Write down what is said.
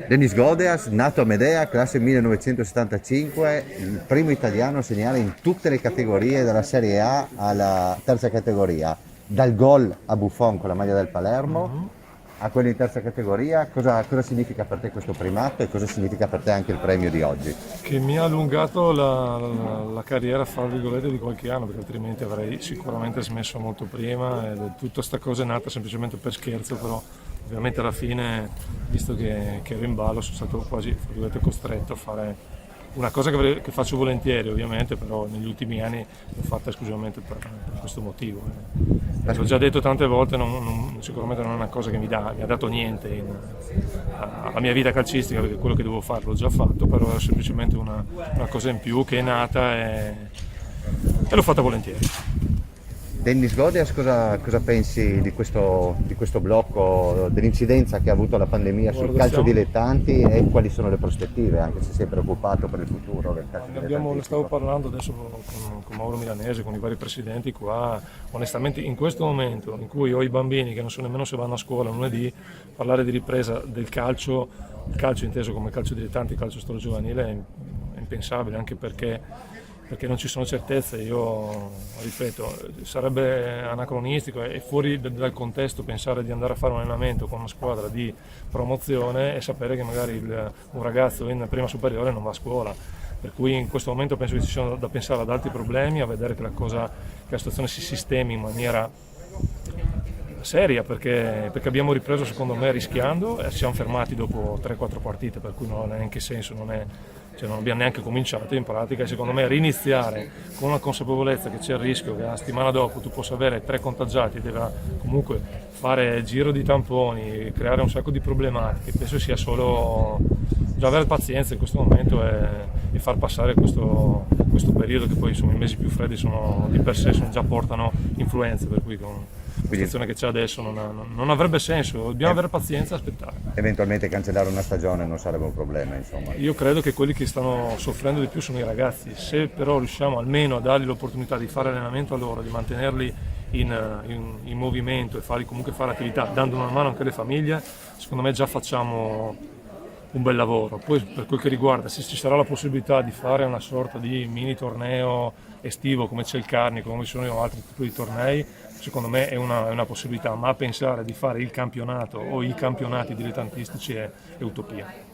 Denis Godeas, nato a Medea, classe 1975, il primo italiano a segnare in tutte le categorie dalla Serie A alla terza categoria, dal gol a Buffon con la maglia del Palermo a quello in terza categoria. Cosa significa per te questo primato e cosa significa per te anche il premio di oggi? Che mi ha allungato la carriera, fra virgolette, di qualche anno, perché altrimenti avrei sicuramente smesso molto prima, e tutta sta cosa è nata semplicemente per scherzo, però ovviamente alla fine, visto che ero in ballo, sono stato quasi, fra virgolette, costretto a fare una cosa che faccio volentieri ovviamente, però negli ultimi anni l'ho fatta esclusivamente per questo motivo. L'ho già detto tante volte, sicuramente non è una cosa che mi ha dato niente alla mia vita calcistica, perché quello che devo fare l'ho già fatto, però è semplicemente una cosa in più che è nata e l'ho fatta volentieri. Dennis Godias, cosa pensi di questo blocco, dell'incidenza che ha avuto la pandemia sul Guarda, calcio dilettanti e quali sono le prospettive, anche se sei preoccupato per il futuro del calcio Ne dilettantistico? stavo parlando adesso con Mauro Milanese, con i vari presidenti qua. Onestamente, in questo momento in cui ho i bambini che non so nemmeno se vanno a scuola lunedì, parlare di ripresa del calcio, il calcio inteso come calcio dilettanti, calcio storia giovanile, è impensabile, anche perché non ci sono certezze. Io ripeto, sarebbe anacronistico e fuori dal contesto pensare di andare a fare un allenamento con una squadra di promozione e sapere che magari un ragazzo in prima superiore non va a scuola. Per cui in questo momento penso che ci siano da pensare ad altri problemi, a vedere che la situazione si sistemi in maniera seria, perché abbiamo ripreso secondo me rischiando e ci siamo fermati dopo 3-4 partite, per cui non ha neanche senso, non abbiamo neanche cominciato in pratica, e secondo me riniziare con la consapevolezza che c'è il rischio che la settimana dopo tu possa avere 3 contagiati e deve comunque fare giro di tamponi, creare un sacco di problematiche, penso sia solo già avere pazienza in questo momento e far passare questo periodo, che poi insomma i mesi più freddi di per sé già portano influenze, per cui con la situazione che c'è adesso non avrebbe senso, dobbiamo avere pazienza e aspettare. Eventualmente cancellare una stagione non sarebbe un problema, insomma. Io credo che quelli che stanno soffrendo di più sono i ragazzi. Se però riusciamo almeno a dargli l'opportunità di fare allenamento a loro, di mantenerli in movimento e farli comunque fare attività, dando una mano anche alle famiglie, secondo me già facciamo un bel lavoro. Poi per quel che riguarda, se ci sarà la possibilità di fare una sorta di mini torneo estivo come c'è il Carnico, come ci sono altri tipi di tornei, secondo me è una possibilità, ma pensare di fare il campionato o i campionati dilettantistici è utopia.